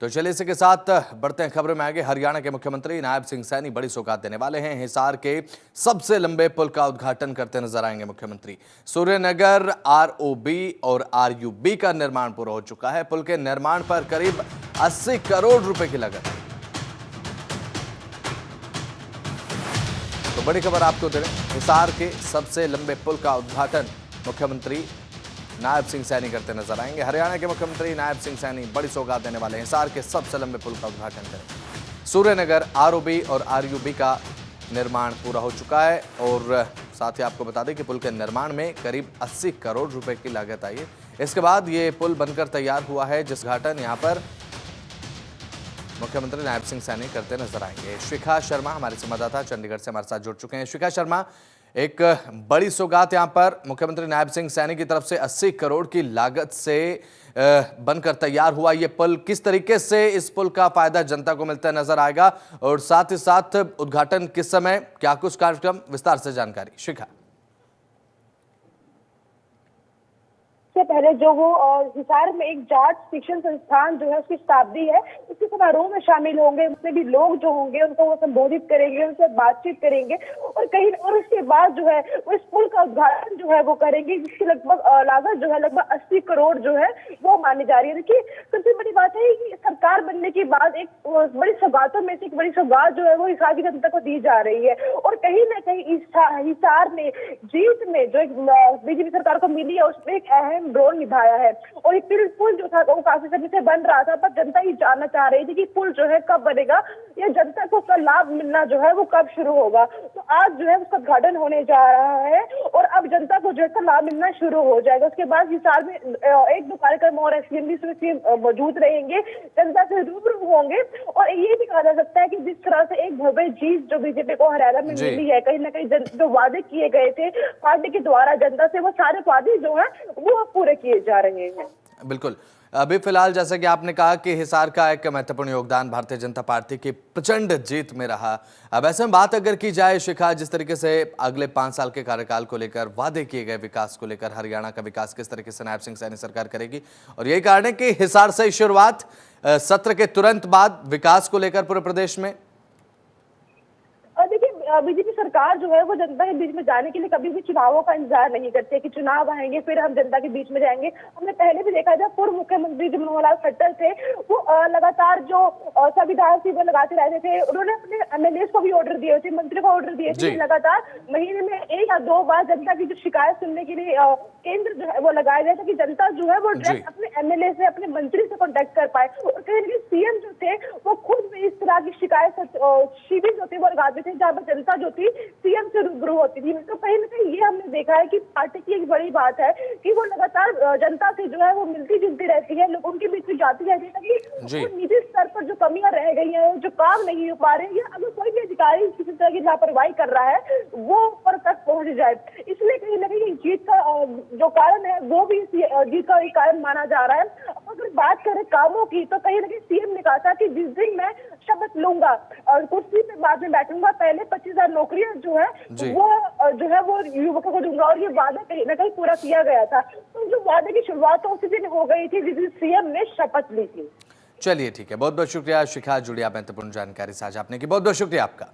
तो चलिए इसी के साथ बढ़ते हैं खबरों में आगे। हरियाणा के मुख्यमंत्री नायब सिंह सैनी बड़ी सौगात देने वाले हैं। हिसार के सबसे लंबे पुल का उद्घाटन करते नजर आएंगे मुख्यमंत्री। सूर्यनगर आरओबी और आरयूबी का निर्माण पूरा हो चुका है। पुल के निर्माण पर करीब 80 करोड़ रुपए की लागत है। तो बड़ी खबर आपको दे रहे हैं, हिसार के सबसे लंबे पुल का उद्घाटन मुख्यमंत्री नायब सिंह सैनी करते नजर आएंगे। हरियाणा के मुख्यमंत्री नायब सिंह सैनी बड़ी सौगात देने वाले हैं। हिसार के सबसे लंबे पुल का उद्घाटन करेंगे। सूर्यनगर आरओबी और आरयूबी का निर्माण पूरा हो चुका है और साथ ही आपको बता दें कि पुल के निर्माण में करीब 80 करोड़ रुपए की लागत आई है। इसके बाद ये पुल बनकर तैयार हुआ है, जिस उद्घाटन यहां पर मुख्यमंत्री नायब सिंह सैनी करते नजर आएंगे। शिखा शर्मा हमारे संवाददाता चंडीगढ़ से हमारे साथ जुड़ चुके हैं। शिखा शर्मा, एक बड़ी सौगात यहां पर मुख्यमंत्री नायब सिंह सैनी की तरफ से 80 करोड़ की लागत से बनकर तैयार हुआ ये पुल, किस तरीके से इस पुल का फायदा जनता को मिलता नजर आएगा और साथ ही साथ उद्घाटन किस समय, क्या कुछ कार्यक्रम, विस्तार से जानकारी। शिखा। पहले जो वो हिसार में एक जाट शिक्षण संस्थान जो है उसकी शताब्दी है, उसके समारोह में शामिल होंगे। उसमें भी लोग जो होंगे उनको वो संबोधित करेंगे, उनसे बातचीत करेंगे और उसके बाद जो है वो इस पुल का उद्घाटन जो है वो करेंगे, जिसकी लगभग लागत जो है लगभग 80 करोड़ जो है वो मानी जा रही है। देखिए, सबसे बड़ी बात है कि सरकार बनने के बाद एक बड़ी सौगातों में से एक बड़ी सौगात जो है वो हिसार की जनता को दी जा रही है और कहीं ना कहीं हिसार ने जीत में जो एक बीजेपी सरकार को मिली है उसमें एक अहम रोल निभाया है। और ये पुल जो था वो काफी समय से बन रहा था, पर जनता ये जानना चाह रही थी कि पुल जो है कब बनेगा या जनता को उसका लाभ मिलना जो है वो कब शुरू होगा। तो आज जो है उसका उद्घाटन होने जा रहा है और अब जनता को जो है लाभ मिलना शुरू हो जाएगा। उसके बाद हिसार में एक दो कार्यक्रम और मौजूद रहेंगे, जनता से रूबरू होंगे और ये भी कहा जा सकता है कि जिस तरह से एक भव्य जीत जो बीजेपी को हरियाणा में मिली है, कहीं ना कहीं जो वादे किए गए थे पार्टी के द्वारा जनता से, वो सारे वादे जो है वो पूरे किए जा रहे हैं। बिल्कुल। अभी फिलहाल जैसा कि आपने कहा कि हिसार का एक महत्वपूर्ण योगदान भारतीय जनता पार्टी की प्रचंड जीत में रहा। अब ऐसे में बात अगर की जाए शिखा, जिस तरीके से अगले 5 साल के कार्यकाल को लेकर वादे किए गए विकास को लेकर, हरियाणा का विकास किस तरीके से नायब सिंह सैनी सरकार करेगी, और यही कारण है कि हिसार से शुरुआत, सत्र के तुरंत बाद विकास को लेकर पूरे प्रदेश में। देखिए, बीजेपी सरकार जो है वो जनता के बीच में जाने के लिए कभी भी चुनावों का इंतजार नहीं करते कि चुनाव आएंगे फिर हम जनता के बीच में जाएंगे। हमने पहले भी देखा, जब पूर्व मुख्यमंत्री जो मनोहर लाल खट्टर थे वो लगातार जो संविधान थी वो लगाते रहते थे। उन्होंने अपने एमएलए को भी ऑर्डर दिए थे, मंत्री को ऑर्डर दिए थे, लगातार महीने में 1 या 2 बार जनता की जो शिकायत सुनने के लिए केंद्र जो है वो लगाया गया था कि जनता जो है वो डायरेक्ट अपने एमएलए से, अपने मंत्री से कॉन्टेक्ट कर पाए। और कहीं ना कहीं सीएम जो थे वो खुद भी इस तरह की शिकायत शिविर जो थे वो लगाते थे जहाँ पर जनता जो थी सीएम से रूबरू होती थी। तो कहीं ना कहीं ये हमने देखा है कि पार्टी की एक बड़ी बात है कि वो लगातार जनता से जो है वो मिलती जुलती रहती है, लोगों के बीच में जाती रहती है, ताकि निजी स्तर पर जो कमियां रह गई हैं, जो काम नहीं हो पा रहे हैं, या अगर कोई भी अधिकारी किसी तरह की लापरवाही कर रहा है वो ऊपर तक पहुंच जाए। इसलिए कहीं ना कहीं जीत का जो कारण है वो भी जीत का एक कारण माना जा रहा है। अगर बात करें कामों की, तो कहीं ना कहीं सीएम ने कहा था कि जिस दिन मैं शपथ लूंगा और कुर्सी पे बाद में बैठूंगा, पहले 25,000 नौकरियां जो है वो युवकों को दूंगा, और ये वादा कहीं ना कहीं पूरा किया गया था। तो जो वादे की शुरुआत तो उसी दिन हो गई थी जिस दिन सीएम ने शपथ ली थी। चलिए ठीक है, बहुत बहुत शुक्रिया शिखा, जुड़ी आप महत्वपूर्ण जानकारी साझा आपने की, बहुत बहुत शुक्रिया आपका।